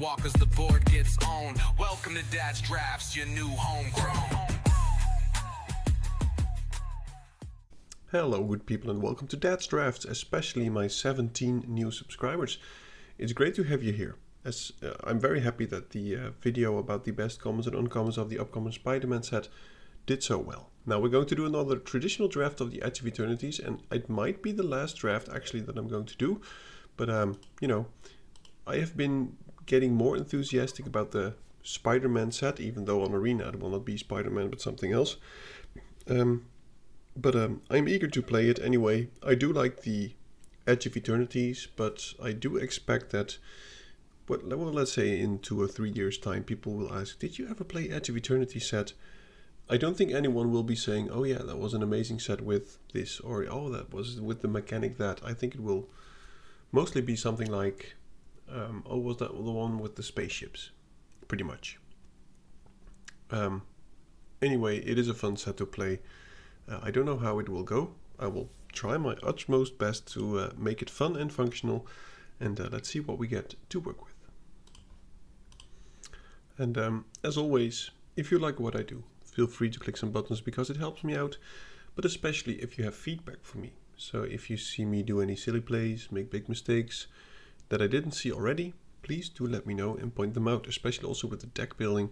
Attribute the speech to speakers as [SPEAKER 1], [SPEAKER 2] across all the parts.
[SPEAKER 1] Weftwalkers, the board gets owned. Welcome to Dad's Drafts, your new homegrown.
[SPEAKER 2] Hello good people and welcome to Dad's Drafts, especially my 17 new subscribers. It's great to have you here, as I'm very happy that the video about the best commons and uncommons of the upcoming Spider-Man set did so well. Now we're going to do another traditional draft of the Edge of Eternities, and it might be the last draft actually that I'm going to do, but you know, I have been getting more enthusiastic about the Spider-Man set, even though on Arena it will not be Spider-Man but something else. But I'm eager to play it anyway. I do like the Edge of Eternities, but I do expect that, well, let's say in 2 or 3 years time, people will ask, did you ever play Edge of Eternity set? I don't think anyone will be saying, oh yeah, that was an amazing set with this, or oh, that was with the mechanic that. I think it will mostly be something like, oh, was that the one with the spaceships? Pretty much. Anyway, it is a fun set to play. I don't know how it will go. I will try my utmost best to make it fun and functional, and let's see what we get to work with. And as always, if you like what I do, feel free to click some buttons because it helps me out, but especially if you have feedback for me. So if you see me do any silly plays, make big mistakes that I didn't see already, please do let me know and point them out, especially also with the deck building.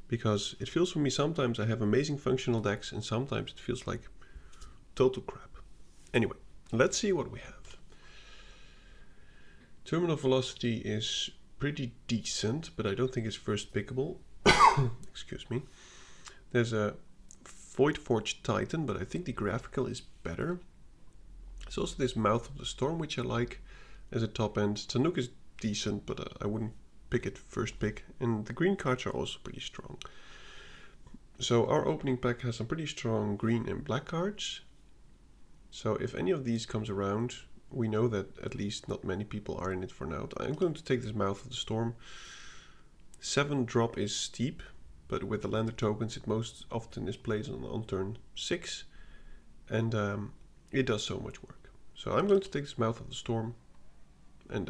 [SPEAKER 2] Because it feels for me sometimes I have amazing functional decks and sometimes it feels like total crap. Anyway, let's see what we have. Terminal velocity is pretty decent, but I don't think it's first pickable. Excuse me. There's a Void Forge Titan, but I think the graphical is better. There's also this Mouth of the Storm, which I like as a top end. Tanuk is decent, but I wouldn't pick it first pick, and the green cards are also pretty strong. So our opening pack has some pretty strong green and black cards. So if any of these comes around, we know that at least not many people are in it for now. I'm going to take this Mouth of the Storm. 7 drop is steep, but with the lander tokens it most often is played on turn 6, and it does so much work. So I'm going to take this Mouth of the Storm, and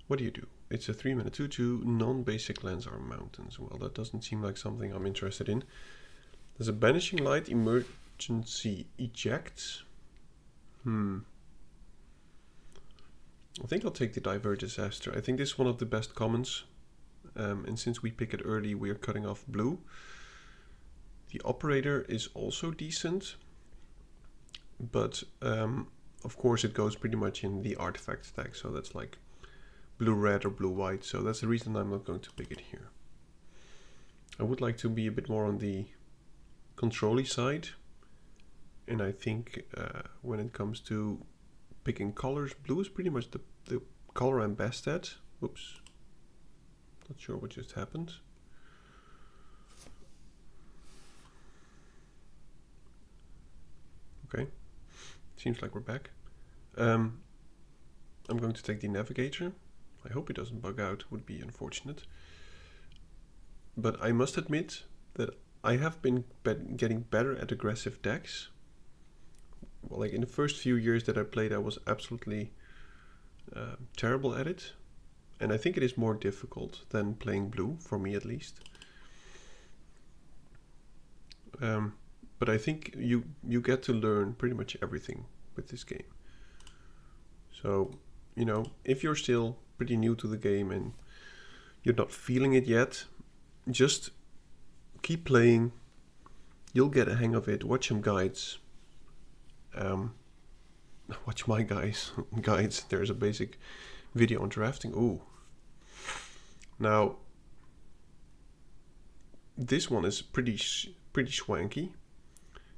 [SPEAKER 2] what do you do? It's a 3-mana 2/2, non-basic lands are mountains. Well, that doesn't seem like something I'm interested in. There's a Banishing Light, Emergency Eject. I think I'll take the Divert Disaster. I think this is one of the best commons. And since we pick it early, we are cutting off blue. The Operator is also decent. But, of course, it goes pretty much in the artifact stack. So that's like blue-red or blue-white, so that's the reason I'm not going to pick it here. I would like to be a bit more on the control-y side, and I think when it comes to picking colors, blue is pretty much the color I'm best at. Oops, not sure what just happened. Okay, seems like we're back. I'm going to take the Navigator. I hope it doesn't bug out, would be unfortunate. But I must admit that I have been getting better at aggressive decks. Well, like in the first few years that I played, I was absolutely terrible at it. And I think it is more difficult than playing blue, for me at least. But I think you get to learn pretty much everything with this game. So, you know, if you're still pretty new to the game and you're not feeling it yet, just keep playing. You'll get a hang of it. Watch some guides. Watch my guides. There's a basic video on drafting. Ooh. Now, this one is pretty swanky,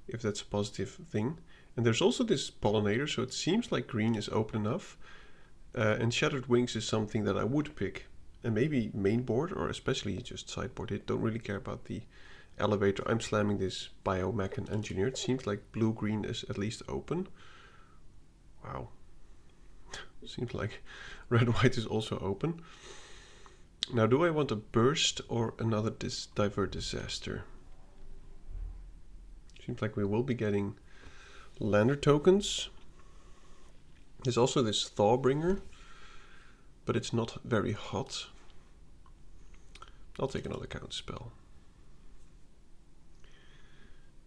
[SPEAKER 2] if that's a positive thing. And there's also this Pollinator, so it seems like green is open enough. And Shattered Wings is something that I would pick. And maybe main board, or especially just sideboard it. Don't really care about the elevator. I'm slamming this Biomech and Engineer. It seems like blue-green is at least open. Wow. Seems like red-white is also open. Now, do I want a Burst or another Divert Disaster? Seems like we will be getting lander tokens. There's also this Thawbringer. but it's not very hot. I'll take another counter spell.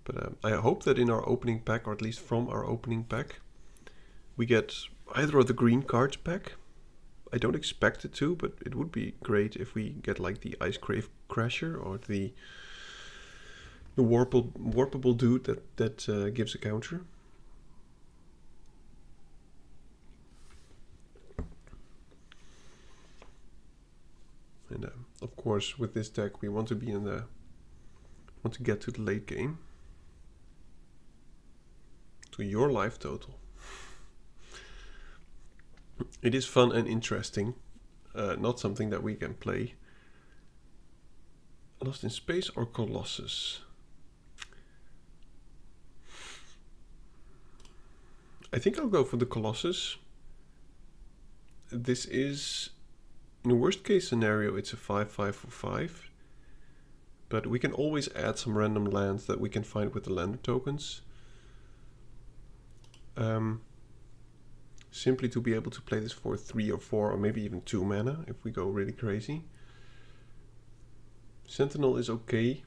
[SPEAKER 2] But I hope that in our opening pack, or at least from our opening pack, we get either of the green cards back. I don't expect it to, but it would be great if we get like the Ice Grave Crasher or the warpable dude that gives a counter. And of course, with this deck, we want to be want to get to the late game, to your life total. It is fun and interesting, not something that we can play. Lost in Space or Colossus? I think I'll go for the Colossus. This is, in a worst case scenario, it's a 5/5 for 5. But we can always add some random lands that we can find with the lander tokens. Simply to be able to play this for 3 or 4 or maybe even 2 mana if we go really crazy. Sentinel is okay,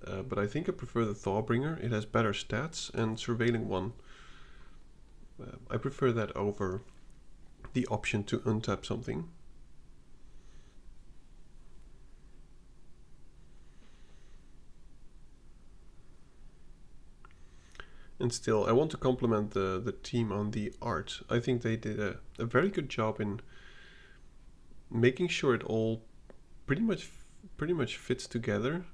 [SPEAKER 2] but I think I prefer the Thawbringer. It has better stats, and Surveilling 1. I prefer that over the option to untap something. And still, I want to compliment the team on the art. I think they did a very good job in making sure it all pretty much fits together.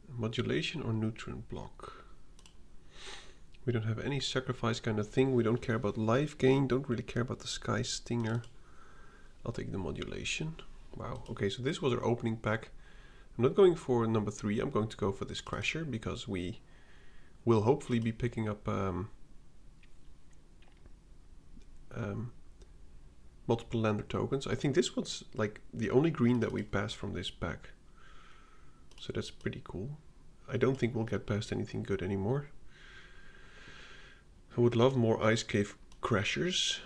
[SPEAKER 2] Modulation or nutrient block. We don't have any sacrifice kind of thing. We don't care about life gain. Don't really care about the Sky Stinger. I'll take the modulation. Wow. Okay, so this was our opening pack. I'm not going for number 3. I'm going to go for this Crasher because we will hopefully be picking up multiple lander tokens. I think this was like the only green that we passed from this pack. So that's pretty cool. I don't think we'll get past anything good anymore. I would love more Ice Cave Crashers.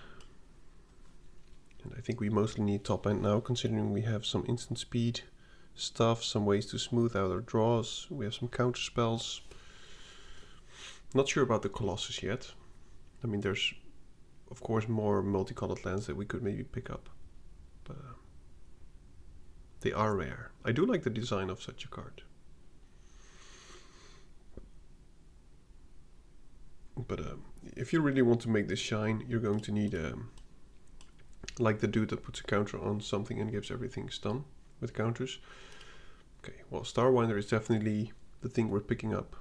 [SPEAKER 2] And I think we mostly need top end now, considering we have some instant speed stuff, some ways to smooth out our draws. We have some counter spells. Not sure about the Colossus yet. I mean, there's of course more multicolored lands that we could maybe pick up. But they are rare. I do like the design of such a card. But if you really want to make this shine, you're going to need like the dude that puts a counter on something and gives everything stun with counters. Okay, well, Starwinder is definitely the thing we're picking up.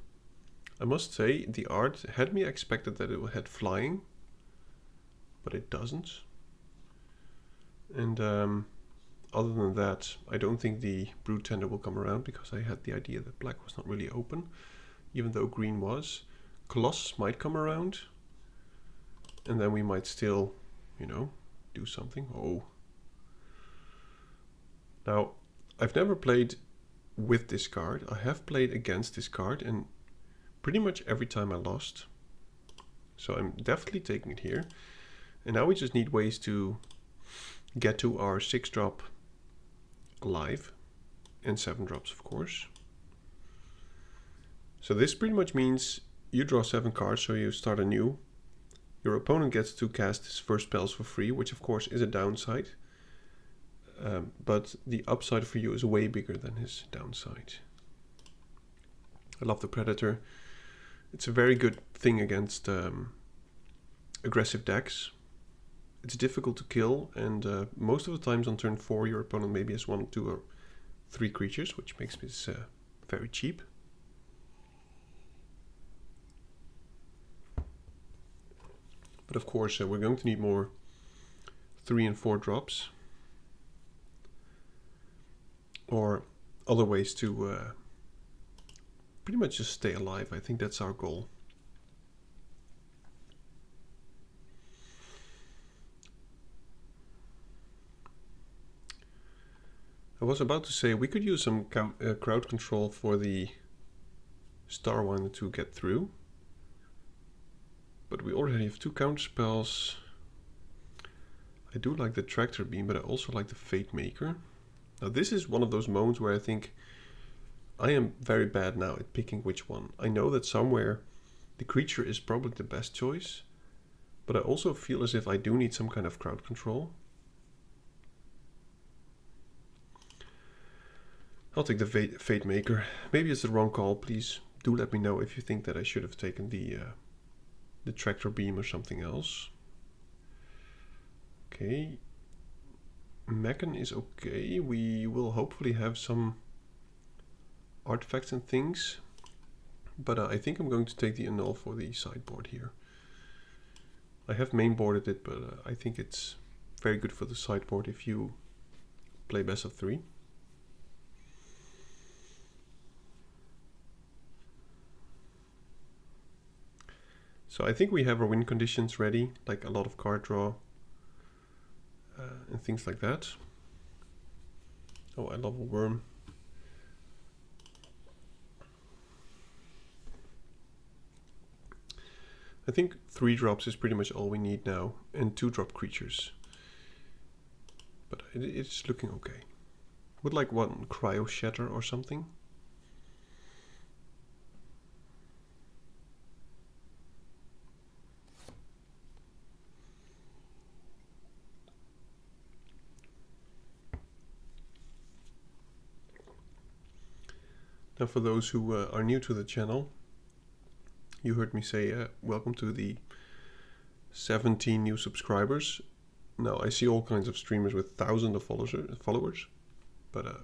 [SPEAKER 2] I must say, the art had me expected that it had flying, but it doesn't. And other than that, I don't think the Brood Tender will come around because I had the idea that black was not really open, even though green was. Colossus might come around, and then we might still, you know, do something. Oh. Now, I've never played with this card. I have played against this card, and pretty much every time I lost. So I'm definitely taking it here. And now we just need ways to get to our 6-drop alive. And 7 drops, of course. So this pretty much means you draw 7 cards, so you start anew. Your opponent gets to cast his first spells for free, which of course is a downside. But the upside for you is way bigger than his downside. I love the Predator. It's a very good thing against aggressive decks. It's difficult to kill, and most of the times on turn 4 your opponent maybe has 1, 2 or 3 creatures, which makes this very cheap. But of course we're going to need more 3 and 4 drops. Or other ways to pretty much just stay alive. I think that's our goal. I was about to say we could use some crowd control for the Starwinder to get through. But we already have 2 counter spells. I do like the Tractor Beam, but I also like the Fate Maker. Now this is one of those moments where I think I am very bad now at picking which one. I know that somewhere the creature is probably the best choice, but I also feel as if I do need some kind of crowd control. I'll take the Fate Maker. Maybe it's the wrong call. Please do let me know if you think that I should have taken the Tractor Beam or something else. Okay. Mechan is okay. We will hopefully have some artifacts and things. But I think I'm going to take the Annul for the sideboard here. I have mainboarded it, but I think it's very good for the sideboard if you play best of 3. So I think we have our win conditions ready, like a lot of card draw and things like that. Oh, I love a worm. I think 3 drops is pretty much all we need now, and 2 drop creatures. But it's looking okay. Would like one Cryo Shatter or something. Now for those who are new to the channel, you heard me say welcome to the 17 new subscribers. Now I see all kinds of streamers with thousands of followers, but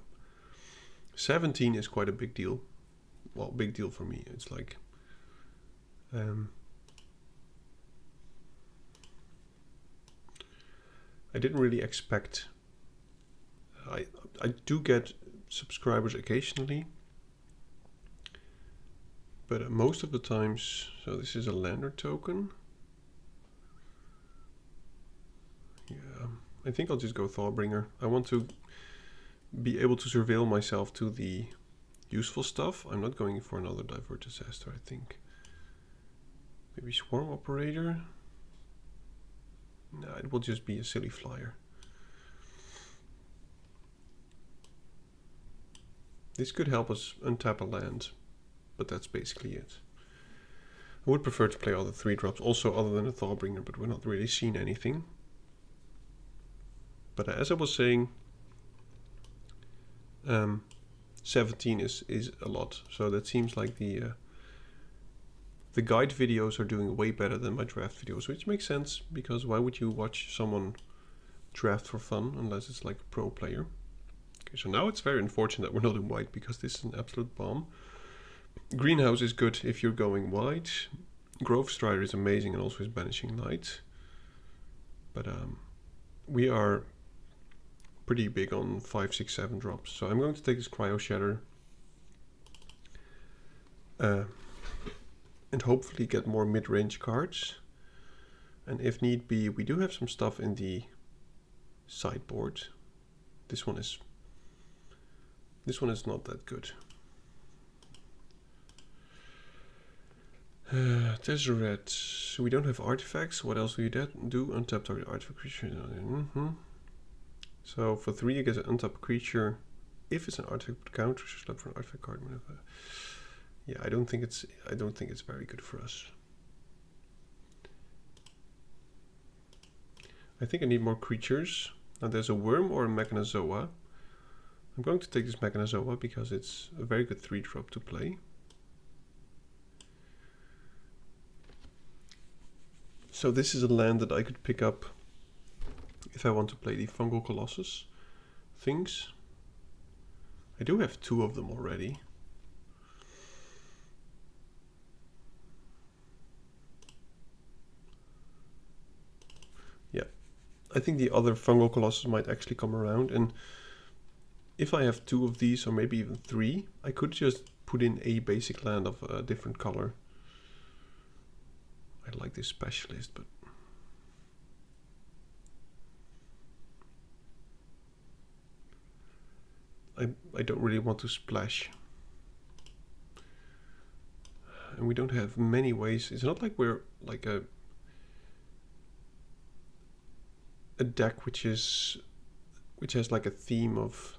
[SPEAKER 2] 17 is quite a big deal. Well, big deal for me. It's like I didn't really expect. I do get subscribers occasionally, but most of the times. So this is a lander token. Yeah, I think I'll just go Thawbringer. I want to be able to surveil myself to the useful stuff. I'm not going for another Divert Disaster, I think. Maybe Swarm Operator? No, it will just be a silly flyer. This could help us untap a land, but that's basically it. I would prefer to play all the 3 drops, also other than a Thawbringer, but we're not really seeing anything. But as I was saying, 17 is a lot. So that seems like the guide videos are doing way better than my draft videos, which makes sense, because why would you watch someone draft for fun unless it's like a pro player? Okay, so now it's very unfortunate that we're not in white, because this is an absolute bomb. Greenhouse is good if you're going white. Grove Strider is amazing and also is banishing light. But we are pretty big on 5, 6, 7 drops. So I'm going to take this Cryo Shatter and hopefully get more mid-range cards. And if need be, we do have some stuff in the sideboard. This one is not that good. Tezzeret. So we don't have artifacts. What else do you do? Untap target artifact creature. So for 3 you get an untapped creature. If it's an artifact counter, select for an artifact card. Yeah, I don't think it's very good for us. I think I need more creatures. Now there's a worm or a Mechanozoa. I'm going to take this Mechanozoa because it's a very good 3-drop to play. So this is a land that I could pick up if I want to play the Fungal Colossus things. I do have 2 of them already. Yeah, I think the other Fungal Colossus might actually come around, and if I have 2 of these, or maybe even 3, I could just put in a basic land of a different color. I like this Specialist, but I don't really want to splash. And we don't have many ways. It's not like we're like a a deck which has like a theme of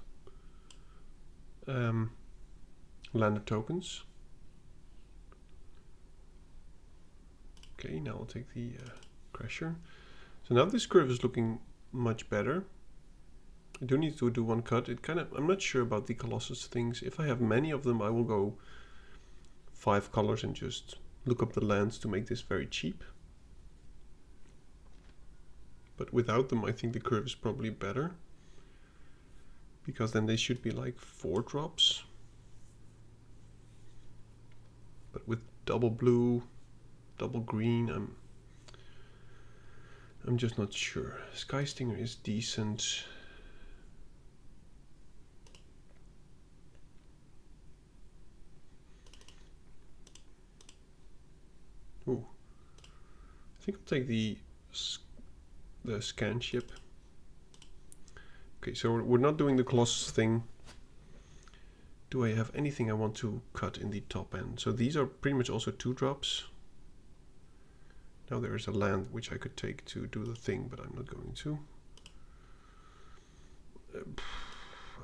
[SPEAKER 2] lander tokens. Okay, now I'll take the Crasher. So now this curve is looking much better. I do need to do one cut. I'm not sure about the Colossus things. If I have many of them, I will go 5 colors and just look up the lands to make this very cheap. But without them, I think the curve is probably better, because then they should be like 4 drops. But with double blue, double green, I'm just not sure. Sky Stinger is decent. Ooh. I think I'll take the scan ship. Okay, so we're not doing the Colossus thing. Do I have anything I want to cut in the top end? So these are pretty much also 2 drops. Now there is a land which I could take to do the thing, but I'm not going to.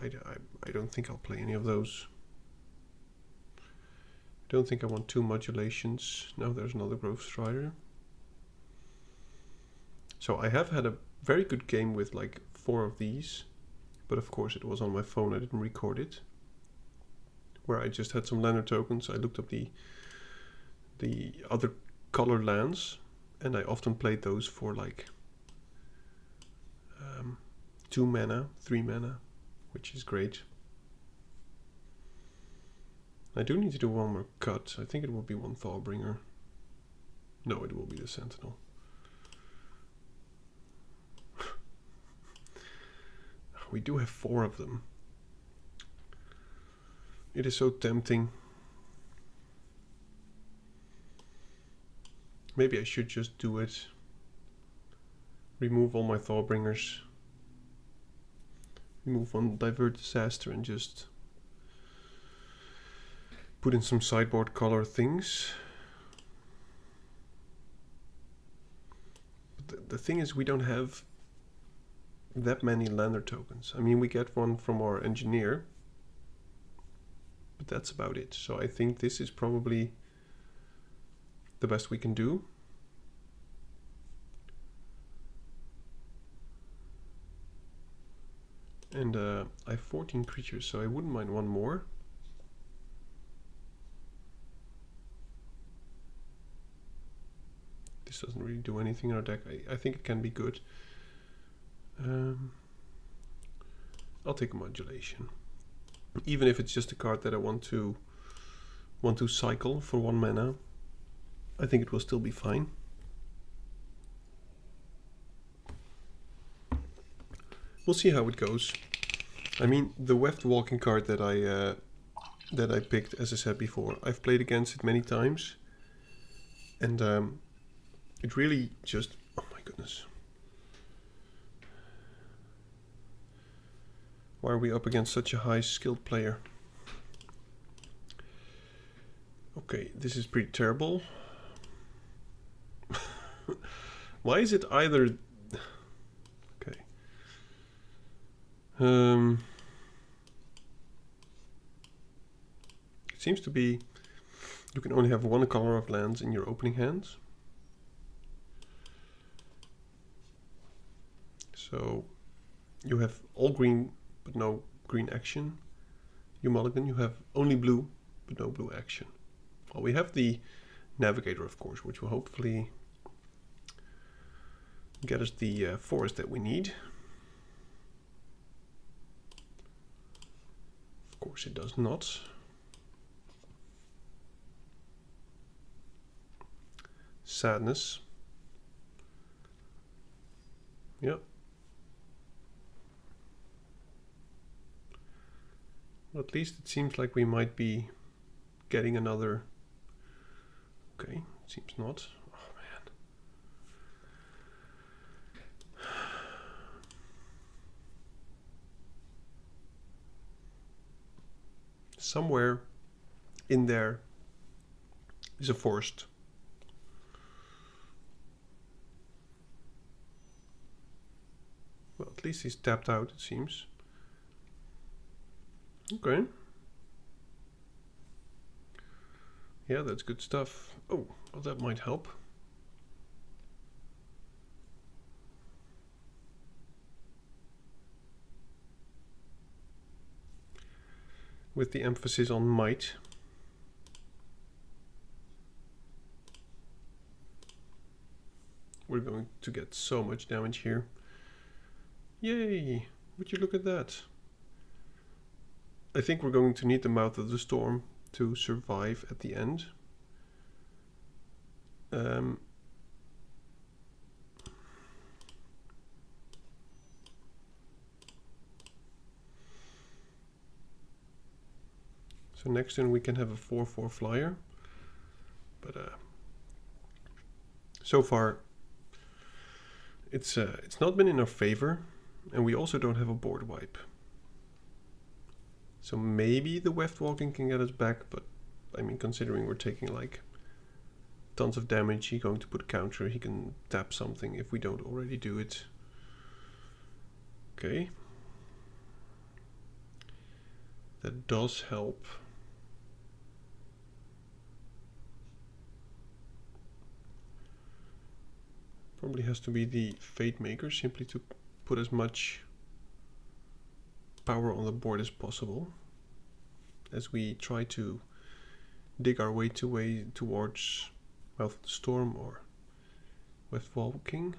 [SPEAKER 2] I don't think I'll play any of those. I don't think I want 2 modulations. Now there's another Growth Strider. So I have had a very good game with like 4 of these, but of course it was on my phone, I didn't record it. Where I just had some lander tokens. I looked up the other color lands, and I often played those for like 2 mana, 3 mana, which is great. I do need to do one more cut. I think it will be one Thawbringer. No, it will be the Sentinel. We do have 4 of them. It is so tempting. Maybe I should just do it. Remove all my Thawbringers. Remove one Divert Disaster and just put in some sideboard color things. But the thing is, we don't have that many lander tokens. I mean, we get one from our engineer, but that's about it. So I think this is probably the best we can do. And I have 14 creatures, so I wouldn't mind one more. This doesn't really do anything in our deck. I think it can be good. I'll take a modulation. Even if it's just a card that I want to cycle for 1 mana, I think it will still be fine. We'll see how it goes. I mean, the Weftwalking card that I picked, as I said before, I've played against it many times, and it really just, oh my goodness. Why are we up against such a high skilled player? Okay, this is pretty terrible. Why is it either... Okay. It seems to be you can only have 1 color of lands in your opening hands. So you have all green but no green action. You mulligan, you have only blue but no blue action. Well, we have the Navigator, of course, which will hopefully get us the forest that we need. Of course it does not. Sadness. Yep. Well, at least it seems like we might be getting another... Okay, seems not. Oh man. Somewhere in there is a forest. At least he's tapped out, it seems. Okay. Yeah, that's good stuff. Oh, well, that might help. With the emphasis on might. We're going to get so much damage here. Yay! Would you look at that? I think we're going to need the Mouth of the Storm to survive at the end. So next turn we can have a 4/4 flyer. But so far it's not been in our favor, and we also don't have a board wipe. So maybe the Weftwalking can get us back, but I mean, considering we're taking like tons of damage, he's going to put a counter, he can tap something if we don't already do it. Okay. That does help. Probably has to be the Fate Maker, simply to put as much power on the board as possible as we try to dig our way towards Mouth of the Storm or Weftwalking.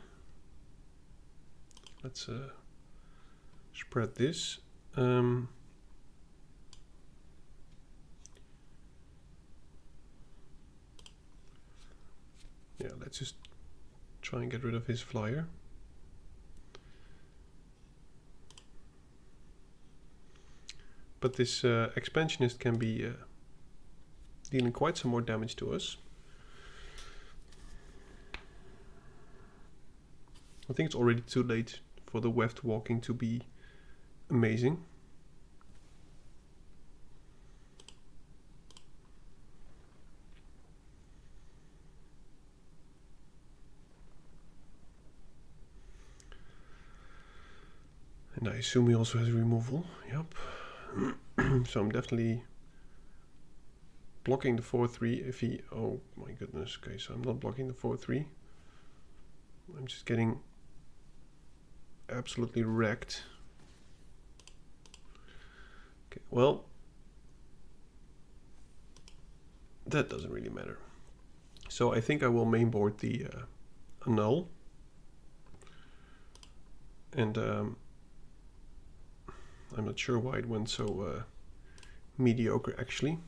[SPEAKER 2] Let's spread this. Yeah, let's just try and get rid of his flyer. But this expansionist can be dealing quite some more damage to us. I think it's already too late for the Weftwalking to be amazing. And I assume he also has removal. Yep. So I'm definitely blocking the 4/3 if he... Oh my goodness. Okay, so I'm not blocking the 4/3. I'm just getting absolutely wrecked. Okay, well, that doesn't really matter. So I think I will mainboard the Annul. And I'm not sure why it went so mediocre, actually.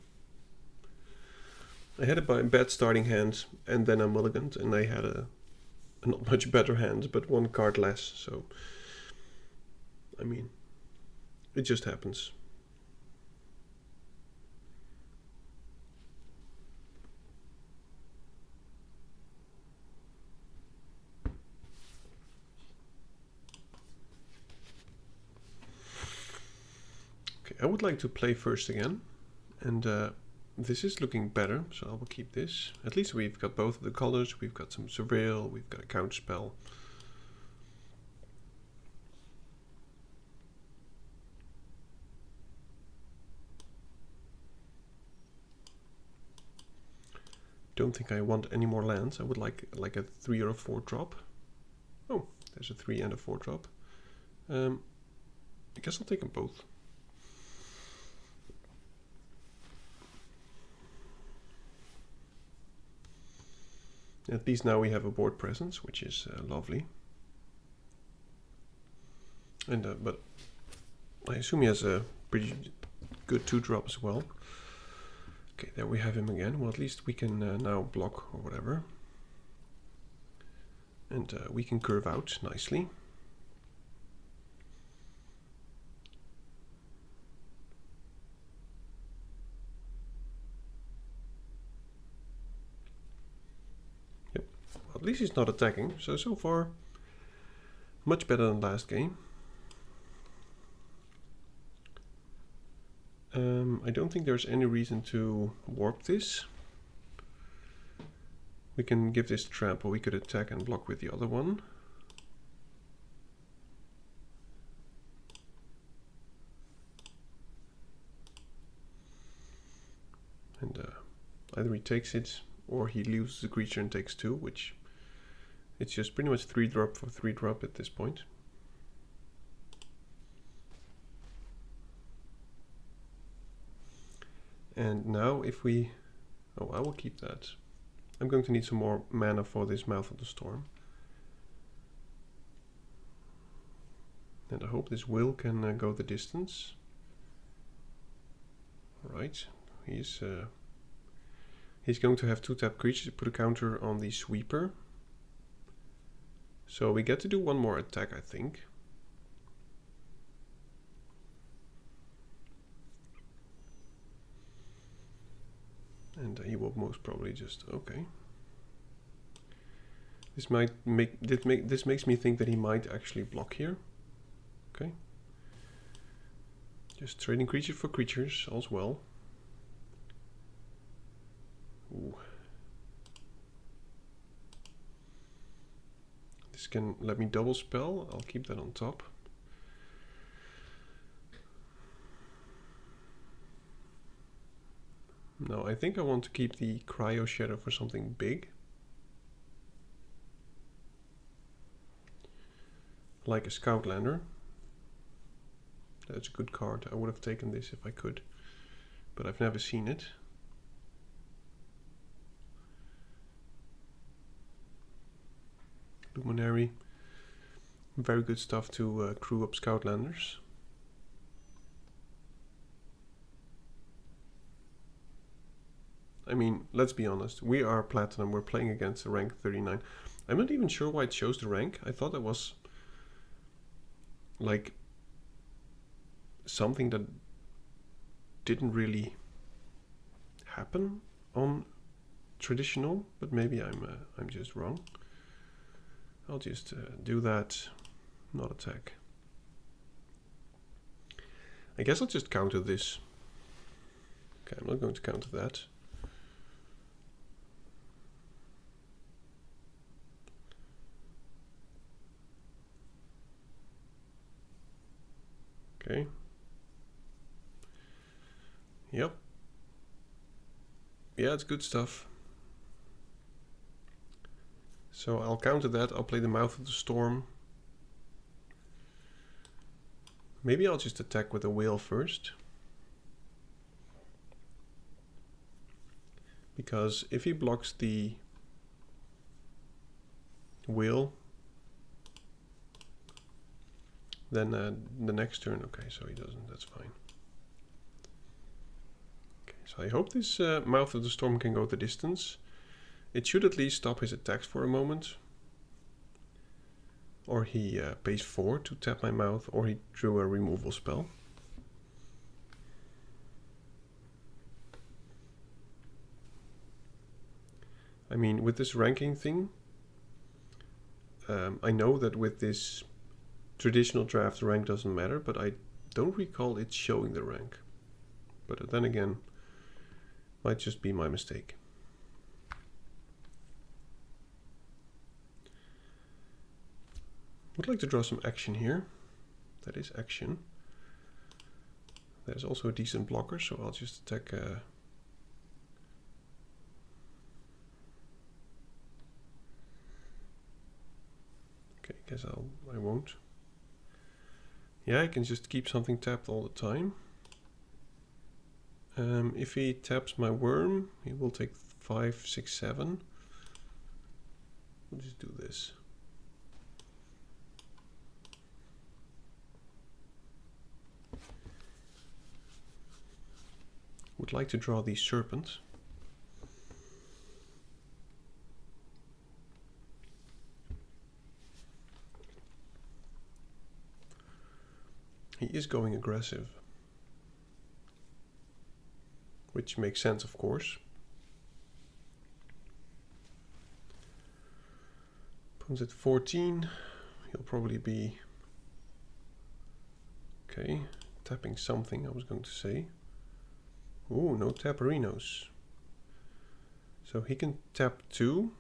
[SPEAKER 2] I had a bad starting hand, and then I mulliganed, and I had a not much better hand, but one card less, so... I mean, it just happens. I would like to play first again, and this is looking better, so I will keep this. At least we've got both of the colors, we've got some Surveil, we've got a counterspell. Don't think I want any more lands. I would like a 3 or a 4 drop. Oh, there's a 3 and a 4 drop. I guess I'll take them both. At least now we have a board presence, which is lovely. And but I assume he has a pretty good 2-drop as well. Okay, there we have him again. Well, at least we can now block or whatever. And we can curve out nicely. At least he's not attacking, so far much better than last game. I don't think there's any reason to warp this. We can give this trample, we could attack and block with the other one. Either he takes it or he loses the creature and takes 2, which it's just pretty much 3-drop for 3-drop at this point. And now if we... Oh, I will keep that. I'm going to need some more mana for this Mouth of the Storm. And I hope this will can go the distance. Alright, he's going to have 2-tap creatures to put a counter on the Sweeper. So we get to do one more attack, I think. And he will most probably just... Okay. This makes me think that he might actually block here. Okay. Just trading creature for creatures, all's well. Ooh. This can let me double spell. I'll keep that on top. No, I think I want to keep the Cryo Shadow for something big. Like a Scoutlander. That's a good card. I would have taken this if I could, but I've never seen it. Luminary. Very good stuff to crew up Scoutlanders. I mean, let's be honest. We are Platinum. We're playing against a rank 39. I'm not even sure why it shows the rank. I thought that was like something that didn't really happen on traditional, but maybe I'm just wrong. I'll just do that, not attack. I guess I'll just counter this. Okay, I'm not going to counter that. Okay. Yep. Yeah, it's good stuff. So I'll counter that. I'll play the Mouth of the Storm. Maybe I'll just attack with a whale first. Because if he blocks the whale, then the next turn, okay, so he doesn't, that's fine. Okay, so I hope this Mouth of the Storm can go the distance. It should at least stop his attacks for a moment. Or he pays 4 to tap my mouth, or he drew a removal spell. I mean, with this ranking thing, I know that with this traditional draft the rank doesn't matter, but I don't recall it showing the rank. But then again, might just be my mistake. Would like to draw some action here. That is action. There's also a decent blocker, so I'll just attack. Okay, guess I won't. Yeah, I can just keep something tapped all the time. If he taps my worm, he will take 5, 6, 7. We'll just do this. Would like to draw the serpent. He is going aggressive, which makes sense, of course. Opponent's at 14. He'll probably be okay. Tapping something, I was going to say. Ooh, no Taparinos. So he can tap 2.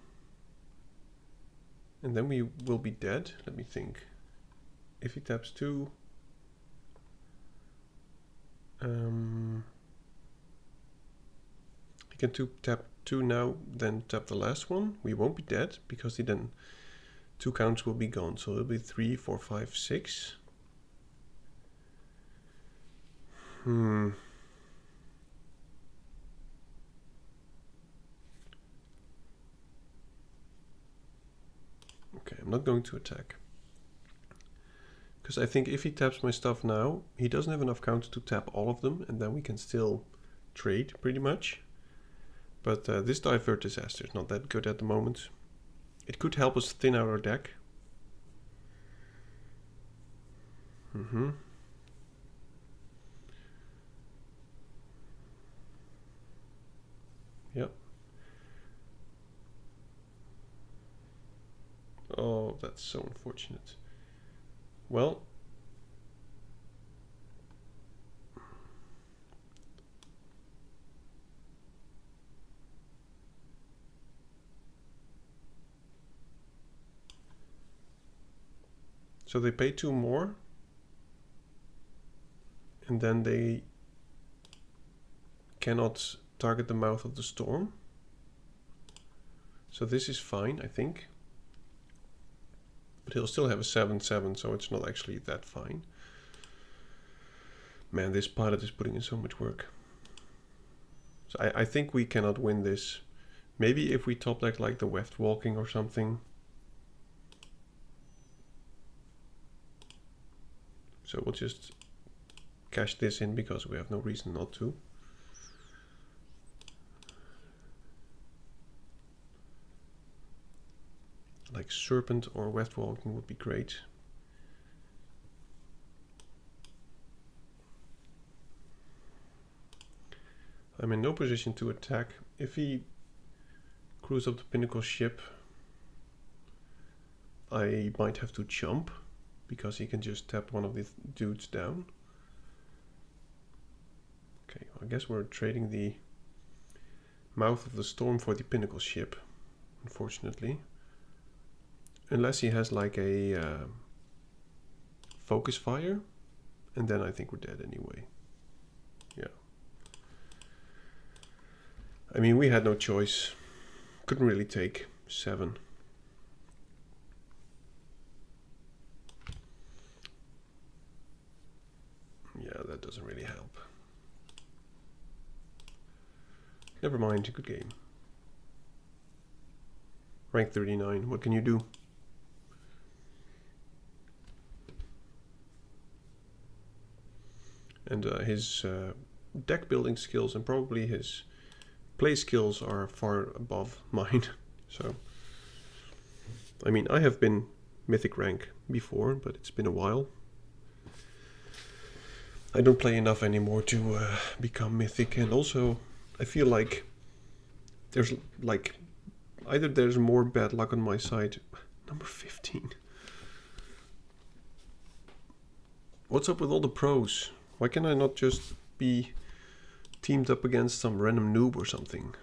[SPEAKER 2] And then we will be dead. Let me think. If he taps 2... he Can tap 2 now, then tap the last one. We won't be dead because then 2 counts will be gone. So it'll be 3, 4, 5, 6. Okay, I'm not going to attack. Because I think if he taps my stuff now, he doesn't have enough counters to tap all of them, and then we can still trade pretty much. But this Divert Disaster is not that good at the moment. It could help us thin out our deck. Yep. Oh, that's so unfortunate. Well, so they pay 2 more, and then they cannot target the mouth of the storm. So this is fine, I think. But he'll still have a 7/7, so it's not actually that fine. Man, this pilot is putting in so much work. So I think we cannot win this. Maybe if we top deck like the Weftwalking or something. So we'll just cash this in because we have no reason not to. Like Serpent or Weftwalking would be great. I'm in no position to attack. If he crews up the Pinnacle ship, I might have to jump, because he can just tap one of the dudes down. Okay, well, I guess we're trading the mouth of the storm for the Pinnacle ship, unfortunately. Unless he has like a focus fire, and then I think we're dead anyway. Yeah. I mean, we had no choice. Couldn't really take 7. Yeah, that doesn't really help. Never mind, good game. Rank 39, what can you do? And his deck building skills and probably his play skills are far above mine. So, I mean, I have been mythic rank before, but it's been a while. I don't play enough anymore to become mythic, and also I feel like there's like either there's more bad luck on my side. Number 15. What's up with all the pros? Why can I not just be teamed up against some random noob or something?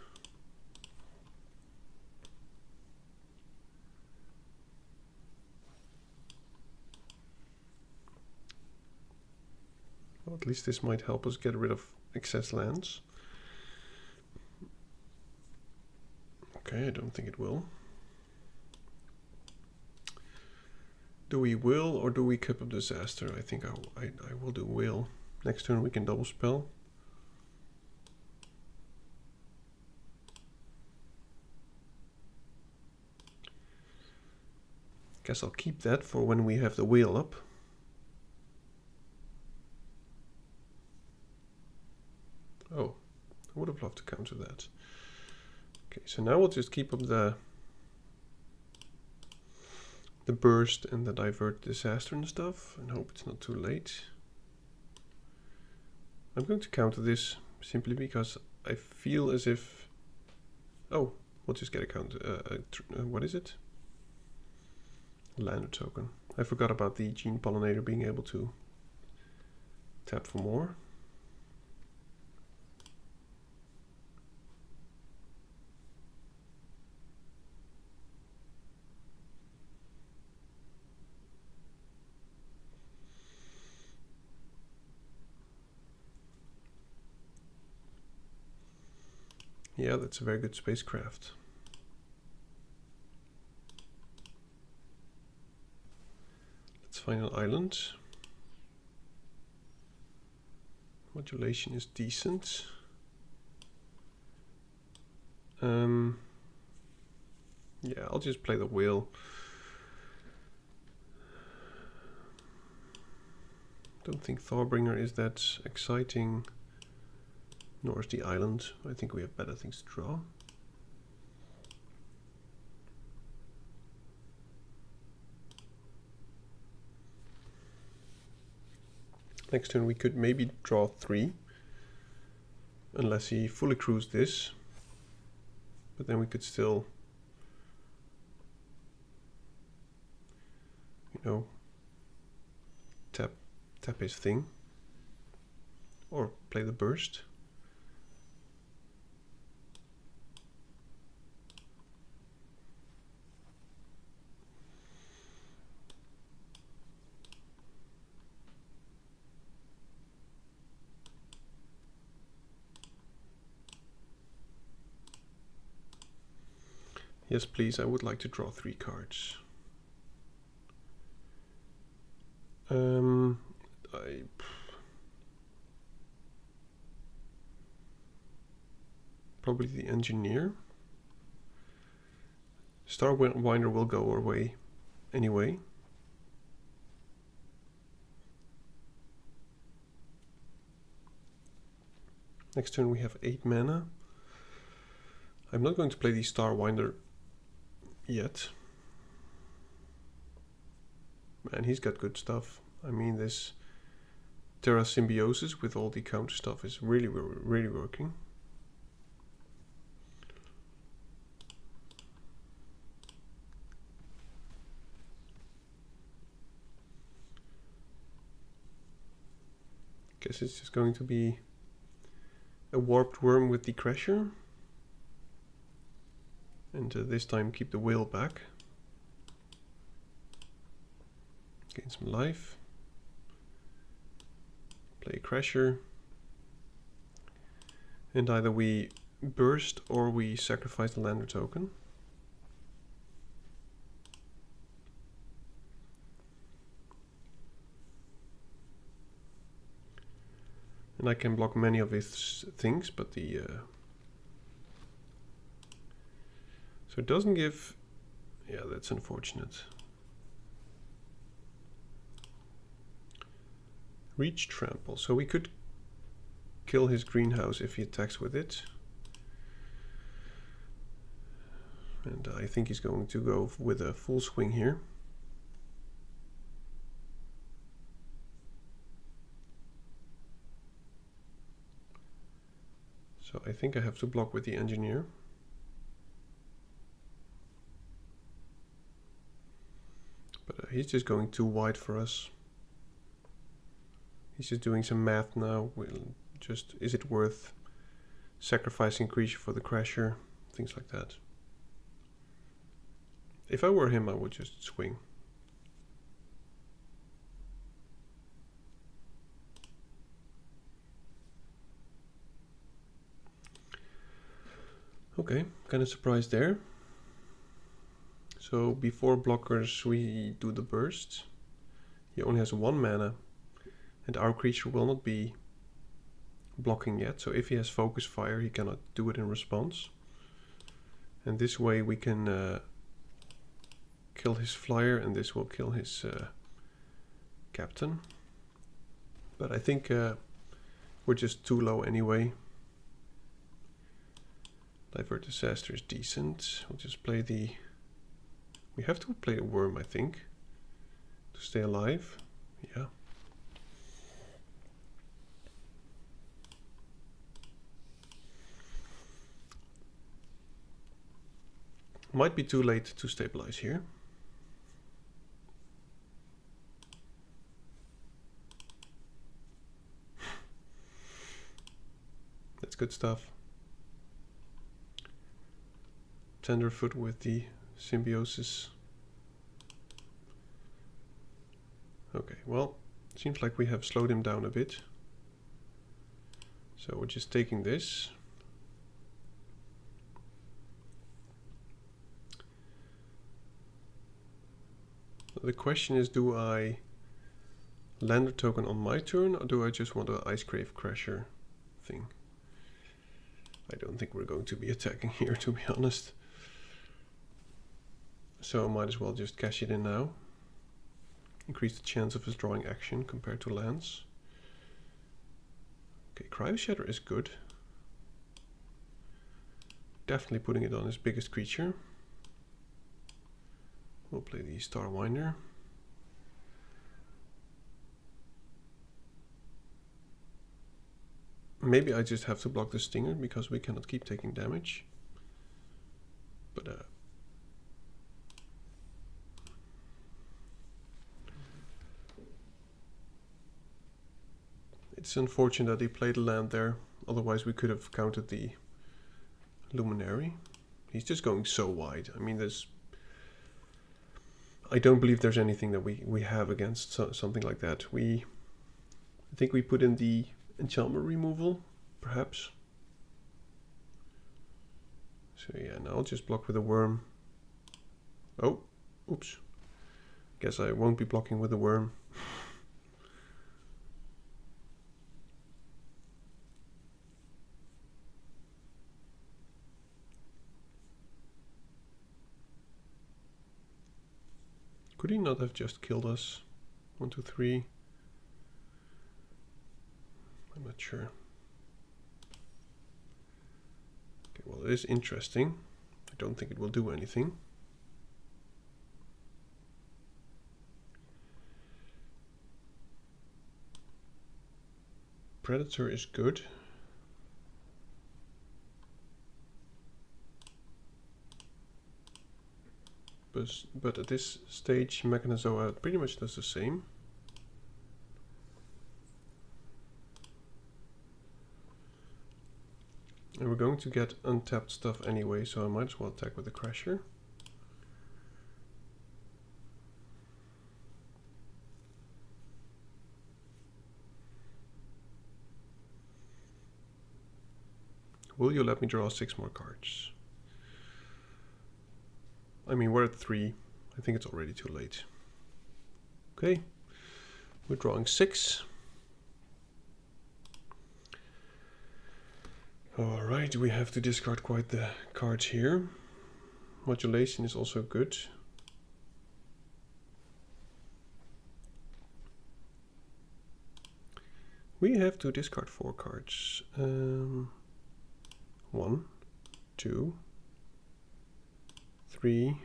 [SPEAKER 2] Well, at least this might help us get rid of excess lands. Okay, I don't think it will. Do we will or do we keep up disaster? I think I will do will. Next turn we can double spell. Guess I'll keep that for when we have the wheel up. Oh, I would have loved to counter that. Okay, so now we'll just keep up the burst and the divert disaster and stuff, and hope it's not too late. I'm going to counter this simply because I feel as if... Oh, we'll just get a counter. What is it? Lander token. I forgot about the Gene Pollinator being able to tap for more. Yeah, that's a very good spacecraft. Let's find an island. Modulation is decent. Yeah, I'll just play the whale. Don't think Thorbringer is that exciting, nor is the island. I think we have better things to draw. Next turn we could maybe draw 3, unless he fully crews this. But then we could still, you know, tap his thing, or play the burst. Yes, please, I would like to draw 3 cards. Probably the engineer. Starwinder will go away anyway. Next turn we have 8 mana. I'm not going to play the Starwinder yet. Man, he's got good stuff. I mean, this Terra Symbiosis with all the counter stuff is really working. Guess it's just going to be a Warped Worm with the Crasher. And this time keep the whale back. Gain some life. Play Crasher. And either we burst or we sacrifice the lander token. And I can block many of his things, but the so it doesn't give. Yeah, that's unfortunate. Reach trample. So we could kill his greenhouse if he attacks with it. And I think he's going to go with a full swing here. So I think I have to block with the engineer. But he's just going too wide for us. He's just doing some math now. Just, is it worth sacrificing creature for the Crasher? Things like that. If I were him, I would just swing. Okay, kind of surprised there. So before blockers we do the burst. He only has 1 mana and our creature will not be blocking yet. So if he has focus fire he cannot do it in response. And this way we can kill his flyer and this will kill his captain. But I think we're just too low anyway. Divert Disaster is decent. We'll just play the... We have to play a worm, I think, to stay alive. Yeah. Might be too late to stabilize here. That's good stuff. Tenderfoot with the symbiosis. Okay, well, seems like we have slowed him down a bit. So we're just taking this. The question is, do I land a token on my turn, or do I just want an Ice Grave Crasher thing? I don't think we're going to be attacking here, to be honest. So I might as well just cash it in now. Increase the chance of his drawing action compared to lands. Okay, Cryo Shatter is good. Definitely putting it on his biggest creature. We'll play the Starwinder. Maybe I just have to block the Stinger because we cannot keep taking damage. But it's unfortunate that he played a land there. Otherwise we could have countered the Luminary. He's just going so wide. I mean, I don't believe there's anything that we have against something like that. I think we put in the enchantment removal, perhaps. So yeah, now I'll just block with a worm. Oh, oops. Guess I won't be blocking with a worm. Could he not have just killed us? 1, 2, 3. I'm not sure. Okay, well, it is interesting. I don't think it will do anything. Predator is good. But at this stage, Mechanozoa pretty much does the same. And we're going to get untapped stuff anyway, so I might as well attack with the Crasher. Will you let me draw 6 more cards? I mean, we're at 3. I think it's already too late. Okay, we're drawing 6. Alright, we have to discard quite the cards here. Modulation is also good. We have to discard 4 cards. 1, 2, 3,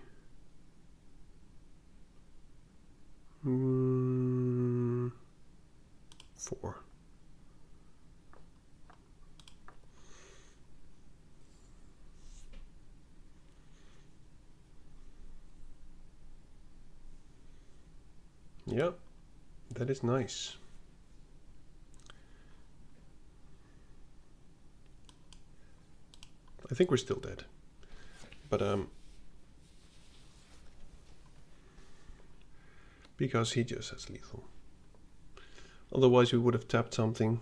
[SPEAKER 2] 4. Yep, that is nice. I think we're still dead, but because he just has lethal. Otherwise we would have tapped something.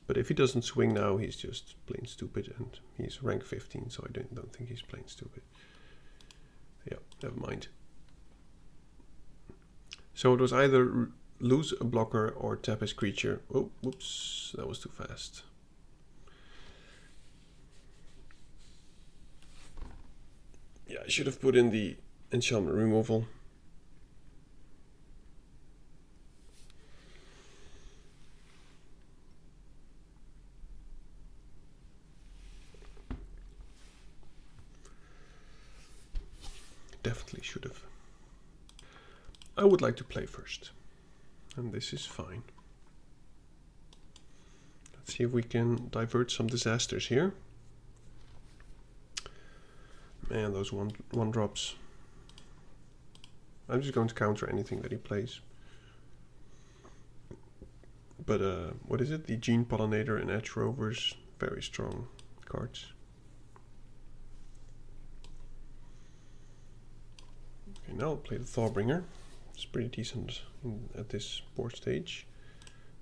[SPEAKER 2] But if he doesn't swing now, he's just plain stupid, and he's rank 15, so I don't think he's plain stupid. Yeah, never mind. So it was either lose a blocker or tap his creature. Oh, whoops, that was too fast. Yeah, I should have put in the enchantment removal. Definitely should have. I would like to play first, and this is fine. Let's see if we can divert some disasters here. Man, those one drops. I'm just going to counter anything that he plays. But what is it? The Gene Pollinator and Edge Rovers, very strong cards. Okay, now I'll play the Thawbringer. It's pretty decent at this board stage.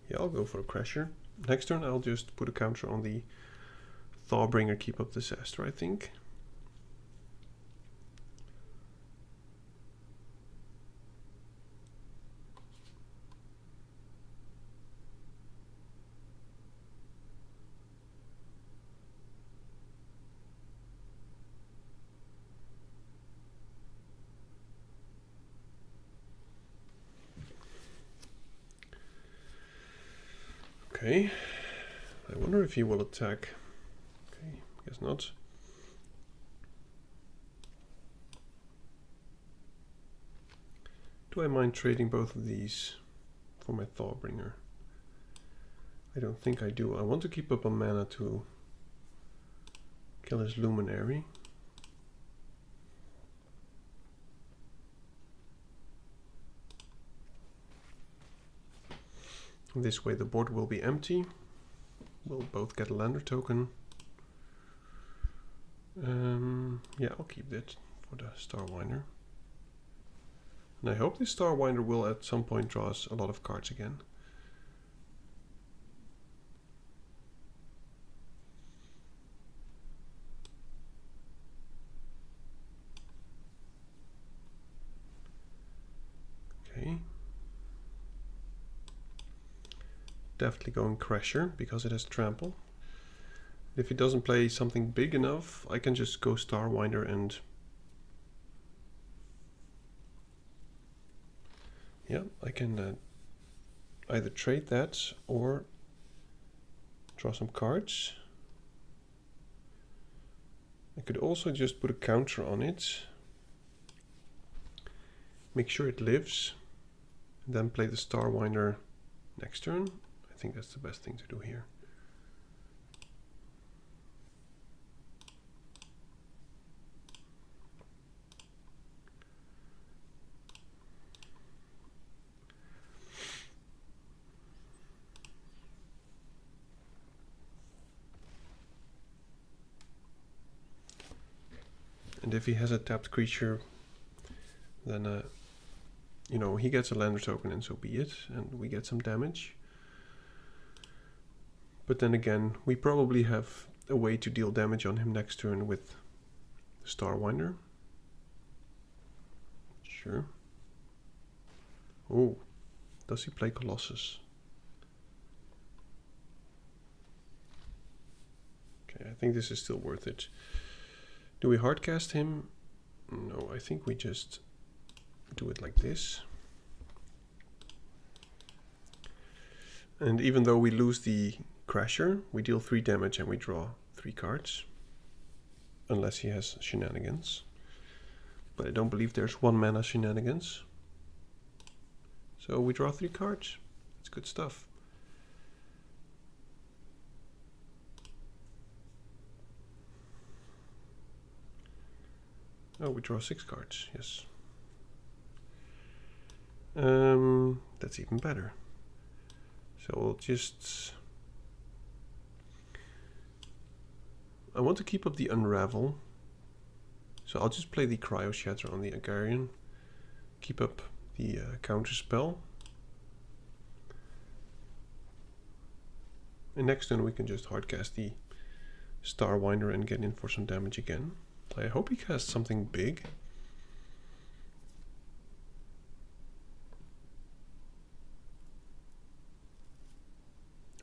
[SPEAKER 2] Yeah, I'll go for a Crasher. Next turn I'll just put a counter on the Thawbringer, keep up disaster, I think. Okay. I wonder if he will attack. Okay, guess not. Do I mind trading both of these for my Thawbringer? I don't think I do. I want to keep up on mana to kill his Luminary. This way the board will be empty. We'll both get a lander token. Yeah, I'll keep that for the Starwinder. And I hope this Starwinder will at some point draw us a lot of cards again. Okay. Definitely going Crasher because it has trample. If he doesn't play something big enough, I can just go Starwinder and yeah, I can either trade that or draw some cards. I could also just put a counter on it, make sure it lives, and then play the Starwinder next turn. I think that's the best thing to do here. And if he has a tapped creature, then you know, he gets a lander token and so be it, and we get some damage. But then again, we probably have a way to deal damage on him next turn with Starwinder. Sure. Oh, does he play Colossus? Okay, I think this is still worth it. Do we hardcast him? No, I think we just do it like this. And even though we lose the Crasher, we deal 3 damage and we draw 3 cards. Unless he has Shenanigans. But I don't believe there's 1 mana Shenanigans. So we draw 3 cards. It's good stuff. Oh, we draw 6 cards, yes. That's even better. So we'll just... I want to keep up the Unravel. So I'll just play the Cryo Shatter on the Agarian. Keep up the counter spell. And next turn we can just hardcast the Starwinder and get in for some damage again. I hope he casts something big.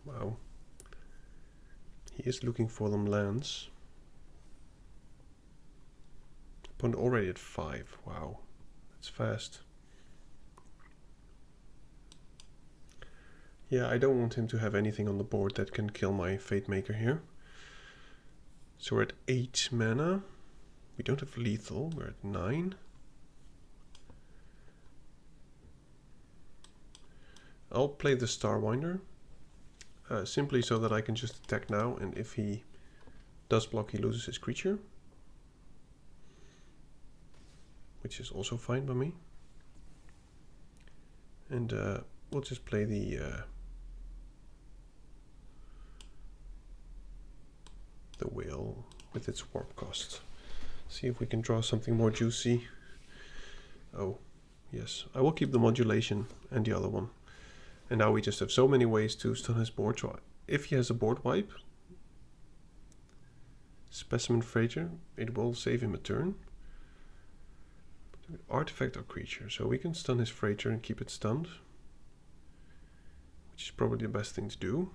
[SPEAKER 2] Wow. He is looking for them lands. Opponent already at 5. Wow. That's fast. Yeah, I don't want him to have anything on the board that can kill my Fate Maker here. So we're at 8 mana. We don't have lethal, we're at 9. I'll play the Starwinder. Simply so that I can just attack now, and if he does block, he loses his creature. Which is also fine by me. And we'll just play the whale with its warp cost. See if we can draw something more juicy. Oh, yes. I will keep the modulation and the other one. And now we just have so many ways to stun his board. So if he has a board wipe, Specimen Freighter, it will save him a turn. Artifact or creature. So we can stun his Freighter and keep it stunned. Which is probably the best thing to do.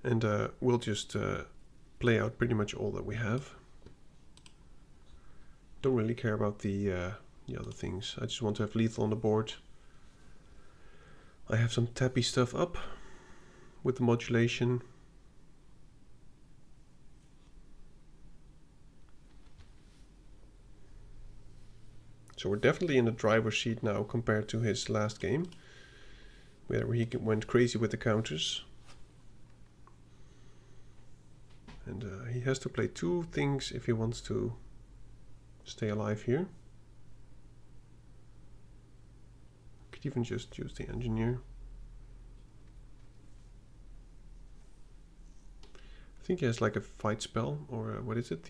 [SPEAKER 2] And we'll just play out pretty much all that we have. Don't really care about the other things. I just want to have lethal on the board. I have some tappy stuff up with the modulation. So we're definitely in the driver's seat now compared to his last game, where he went crazy with the counters. And he has to play 2 things if he wants to stay alive here. Could even just use the engineer. I think he has like a fight spell, or what is it?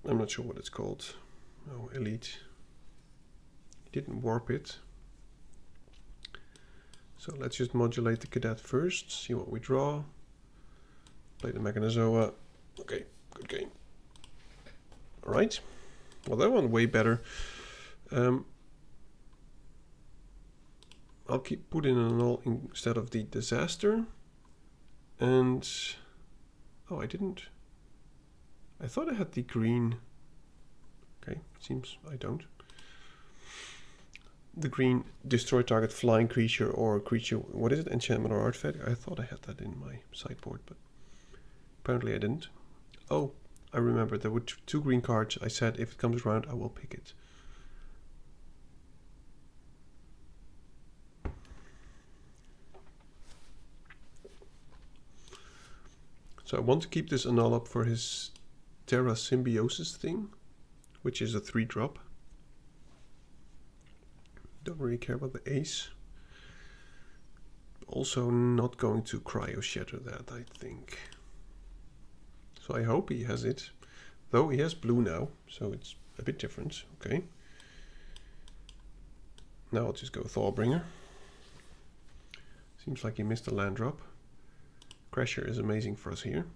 [SPEAKER 2] I'm not sure what it's called. Oh, elite. He didn't warp it. So let's just modulate the cadet first, see what we draw. Play the Mechanozoa. Okay, good game. Alright. Well, that one way better. I'll keep putting an null instead of the disaster. And oh, I didn't. I thought I had the green. Okay, seems I don't. The green destroy target flying creature or creature. What is it? Enchantment or artifact? I thought I had that in my sideboard, but apparently I didn't. Oh, I remember there were 2 green cards. I said if it comes around, I will pick it. So I want to keep this annul up for his Terra Symbiosis thing, which is a 3-drop. Don't really care about the ace. Also not going to Cryo Shatter that, I think. So I hope he has it. Though he has blue now, so it's a bit different. Okay. Now I'll just go Thawbringer. Seems like he missed a land drop. Crasher is amazing for us here.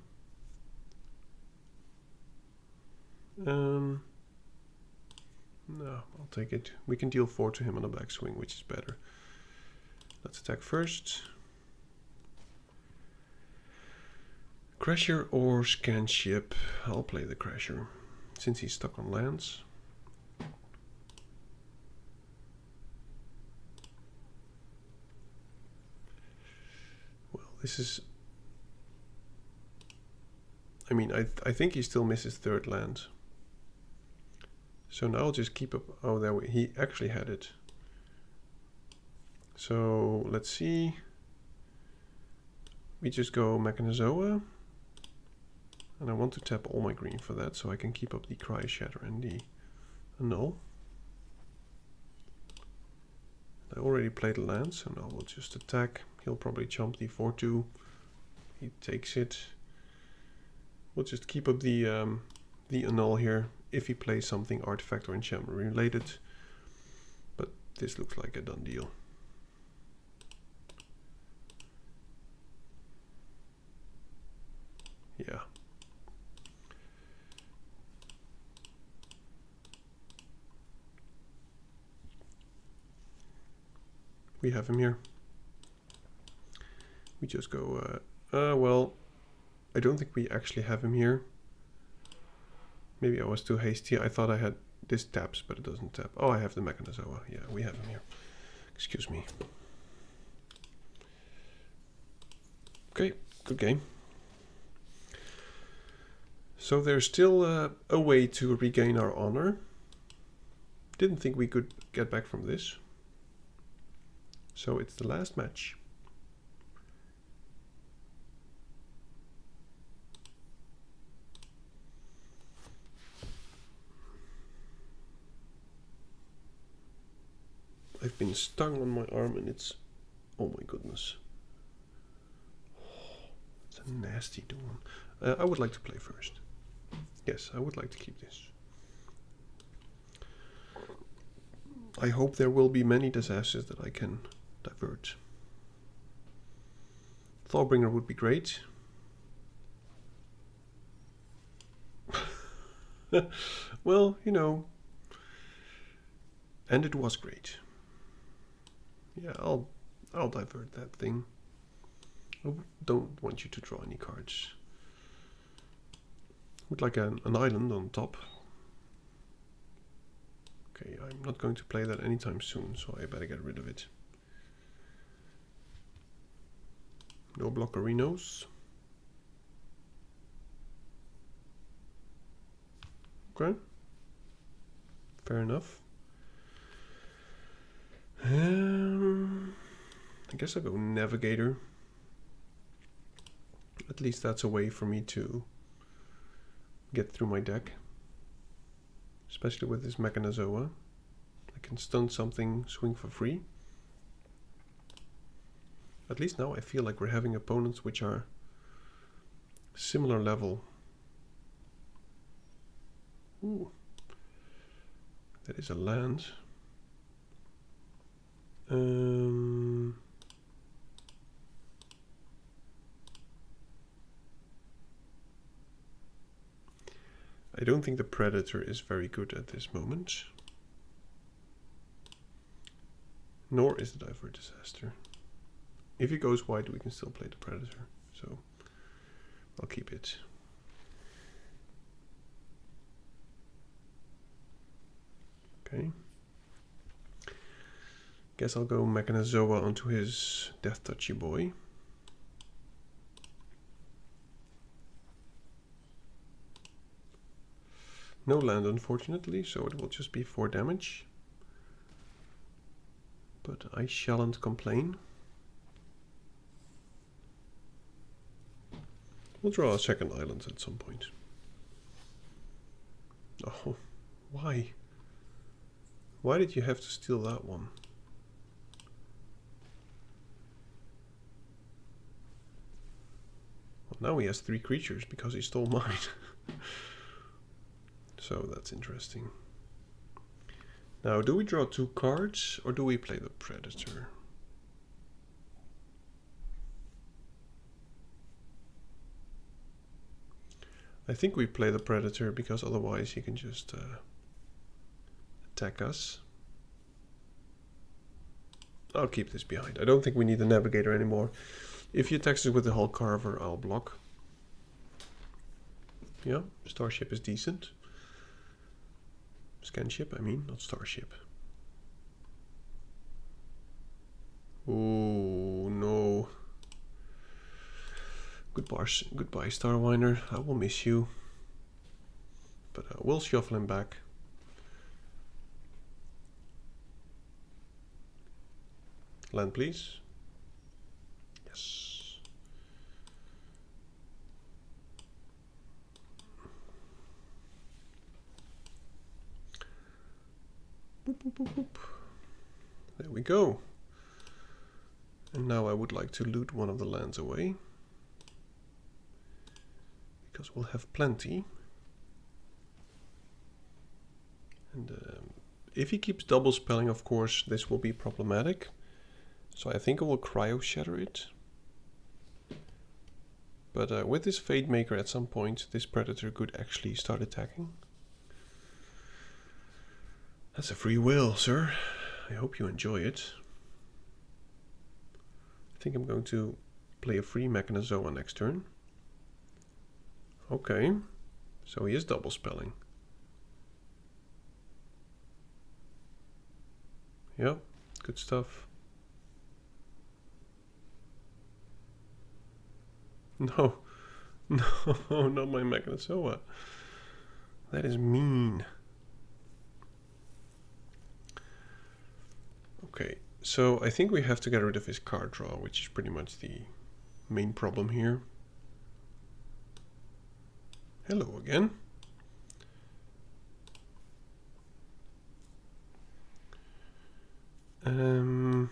[SPEAKER 2] No, I'll take it. We can deal 4 to him on the backswing, which is better. Let's attack first. Crasher or Scanship? I'll play the Crasher, since he's stuck on lands. Well, this is... I mean, I think he still misses 3rd land. So now I'll just keep up. Oh, there he actually had it. So let's see. We just go Mechanozoa. And I want to tap all my green for that, so I can keep up the Cryo Shatter and the Annul. I already played the land, so now we'll just attack. He'll probably chump the 4-2. He takes it. We'll just keep up the Annul here, if he plays something artifact or enchantment related. But this looks like a done deal. Yeah. We have him here. We just go, well, I don't think we actually have him here. Maybe I was too hasty. I thought I had this taps, but it doesn't tap. Oh, I have the Mechanozoa. Yeah, we have him here. Excuse me. Okay, good game. So there's still a way to regain our honor. Didn't think we could get back from this. So it's the last match. I've been stung on my arm and it's... oh my goodness. It's a nasty one. I would like to play first. Yes, I would like to keep this. I hope there will be many disasters that I can divert. Thawbringer would be great. Well, you know. And it was great. Yeah, I'll divert that thing. I don't want you to draw any cards. Would like an island on top. Okay, I'm not going to play that anytime soon, so I better get rid of it. No blockerinos. Okay. Fair enough. I guess I'll go Navigator. At least that's a way for me to get through my deck. Especially with this Mechanizoa. I can stun something, swing for free. At least now I feel like we're having opponents which are similar level. Ooh. That is a land. I don't think the Predator is very good at this moment. Nor is the Diver Disaster. If he goes wide, we can still play the Predator. So I'll keep it. Okay. Guess I'll go Mechanizoa onto his Death Touchy boy. No land, unfortunately, so it will just be 4 damage. But I shan't complain. We'll draw a second island at some point. Oh, why? Why did you have to steal that one? Well, now he has 3 creatures because he stole mine. So that's interesting. Now, do we draw 2 cards or do we play the Predator? I think we play the Predator because otherwise he can just attack us. I'll keep this behind. I don't think we need the Navigator anymore. If he attacks us with the Hull Carver, I'll block. Yeah, Starship is decent. Scanship, I mean, not Starship. Oh no. Goodbye, Starwinder. I will miss you. But we'll shuffle him back. Land, please. Yes. Boop, boop, boop, boop. There we go. And now I would like to loot one of the lands away. Because we'll have plenty. And if he keeps double spelling, of course, this will be problematic. So I think I will Cryo Shatter it. But with this Fate Maker at some point, this Predator could actually start attacking. That's a free will, sir. I hope you enjoy it. I think I'm going to play a free Mechanizoa next turn. Okay, so he is double spelling. Yep, good stuff. No, no, not my Mechanizoa. That is mean. Okay, so I think we have to get rid of his card draw, which is pretty much the main problem here. Hello again. The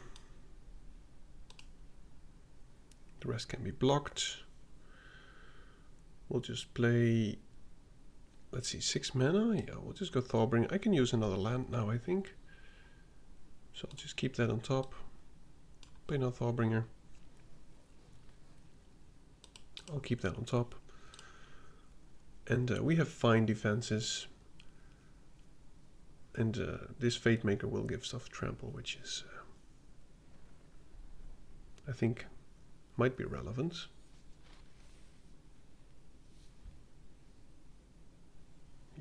[SPEAKER 2] rest can be blocked. We'll just play, let's see, 6 mana. Yeah, we'll just go Thawbringer. I can use another land now, I think. So I'll just keep that on top. Play no Thawbringer. I'll keep that on top. And we have fine defenses. And this Fate Maker will give stuff trample, which is, I think, Might be relevant.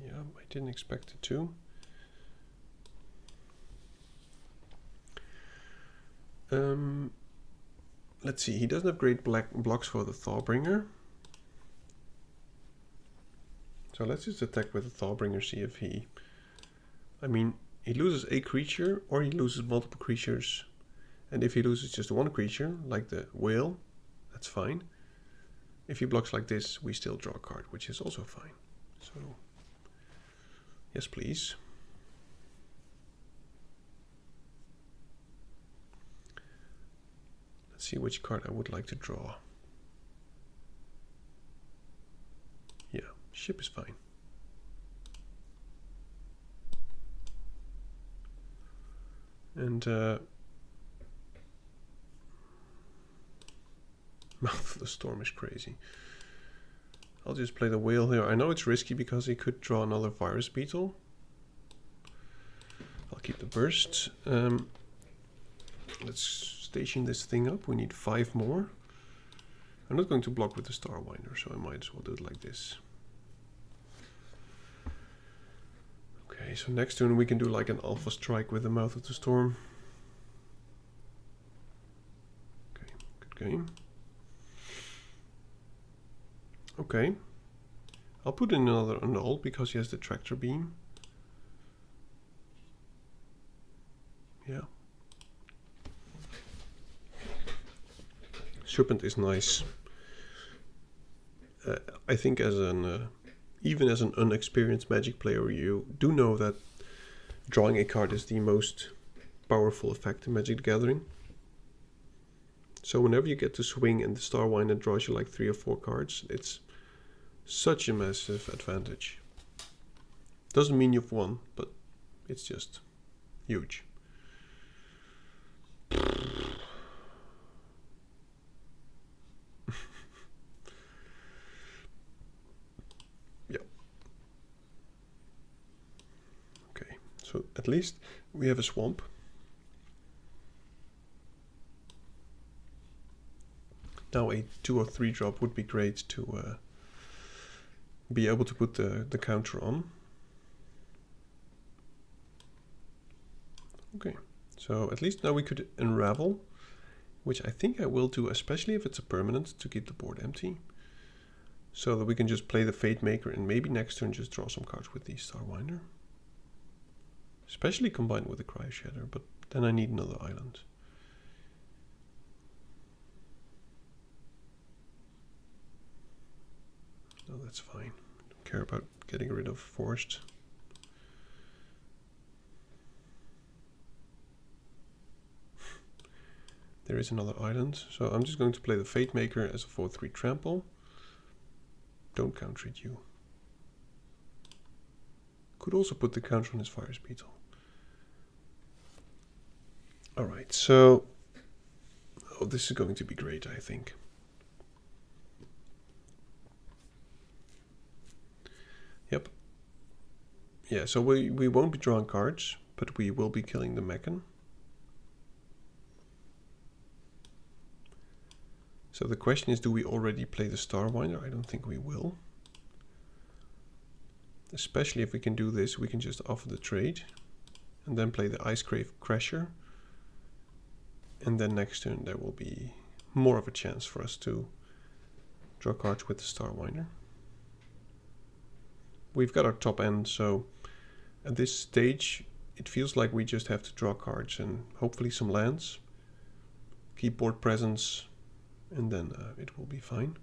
[SPEAKER 2] Yeah, I didn't expect it to. Let's see, he doesn't have great blocks for the Thawbringer. So let's just attack with the Thawbringer, see if he... I mean, he loses a creature, or he loses multiple creatures. And if he loses just one creature, like the whale, that's fine. If he blocks like this, we still draw a card, which is also fine. So, yes please. Let's see which card I would like to draw. Yeah, ship is fine. And Mouth of the Storm is crazy. I'll just play the whale here. I know it's risky because he could draw another virus beetle. I'll keep the burst. Let's station this thing up. We need 5 more. I'm not going to block with the Starwinder, so I might as well do it like this. Okay, so next turn we can do like an Alpha Strike with the Mouth of the Storm. Okay, good game. Okay, I'll put in another Annul because he has the Tractor Beam. Yeah. Serpent is nice. I think as an even as an unexperienced Magic player, you do know that drawing a card is the most powerful effect in Magic the Gathering. So whenever you get to swing and the Starwinder draws you like 3 or 4 cards, it's such a massive advantage. Doesn't mean you've won, but it's just huge. Yeah. Okay, so at least we have a swamp. Now a 2 or 3 drop would be great to be able to put the counter on. Okay, so at least now we could unravel, which I think I will do, especially if it's a permanent, to keep the board empty. So that we can just play the Fate Maker and maybe next turn just draw some cards with the Starwinder. Especially combined with the Cryo Shatter, but then I need another island. No, that's fine. Don't care about getting rid of Forced. There is another island, so I'm just going to play the Fate Maker as a 4/3 trample. Don't counter it, you. Could also put the counter on his Virus Beetle. Alright, so... Oh, this is going to be great, I think. Yep. Yeah, so we won't be drawing cards, but we will be killing the Mechan. So the question is, do we already play the Starwinder? I don't think we will. Especially if we can do this, we can just offer the trade. And then play the Icegrave Crasher. And then next turn there will be more of a chance for us to draw cards with the Starwinder. We've got our top end, so at this stage it feels like we just have to draw cards and hopefully some lands. Keep board presence, and then it will be fine.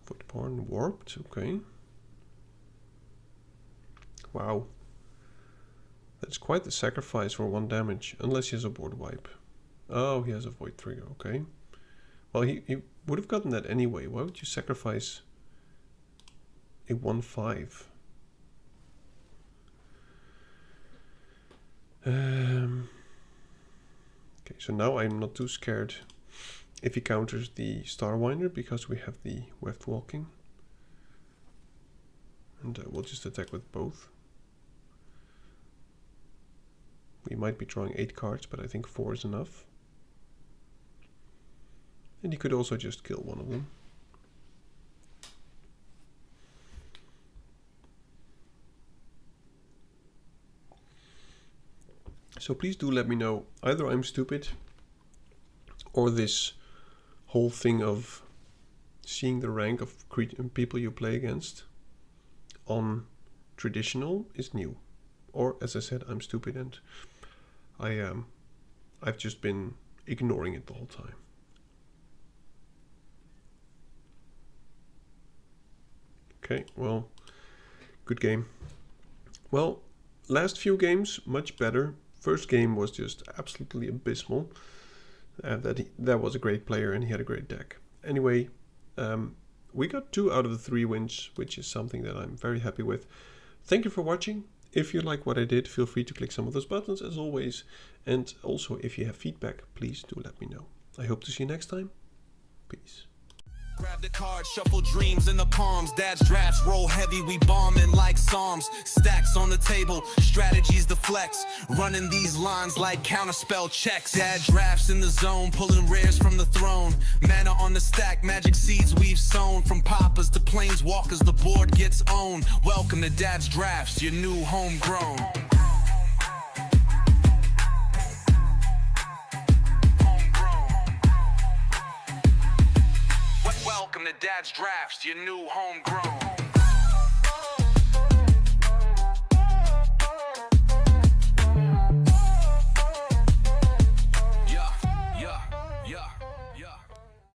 [SPEAKER 2] Footborn Warped, okay. Wow. That's quite the sacrifice for 1 damage, unless he has a board wipe. Oh, he has a Void Trigger, okay. Well, he would have gotten that anyway. Why would you sacrifice a 1/5? Okay, so now I'm not too scared if he counters the Starwinder, because we have the Weftwalking. And we'll just attack with both. We might be drawing 8 cards, but I think 4 is enough. And he could also just kill one of them. So please do let me know, either I'm stupid or this whole thing of seeing the rank of people you play against on traditional is new. Or, as I said, I'm stupid and I've just been ignoring it the whole time. Okay, well, good game. Well, last few games, much better. First game was just absolutely abysmal. That was a great player and he had a great deck. Anyway, we got 2 out of the 3 wins, which is something that I'm very happy with. Thank you for watching. If you like what I did, feel free to click some of those buttons as always. And also, if you have feedback, please do let me know. I hope to see you next time. Peace.
[SPEAKER 1] Grab the card, shuffle dreams in the palms. Dad's drafts roll heavy, we bombing like psalms. Stacks on the table, strategies to flex. Running these lines like counterspell checks. Dad drafts in the zone, pulling rares from the throne. Mana on the stack, magic seeds we've sown. From poppers to planeswalkers, the board gets owned. Welcome to Dad's drafts, your new homegrown. Welcome to Dad's drafts, your new homegrown.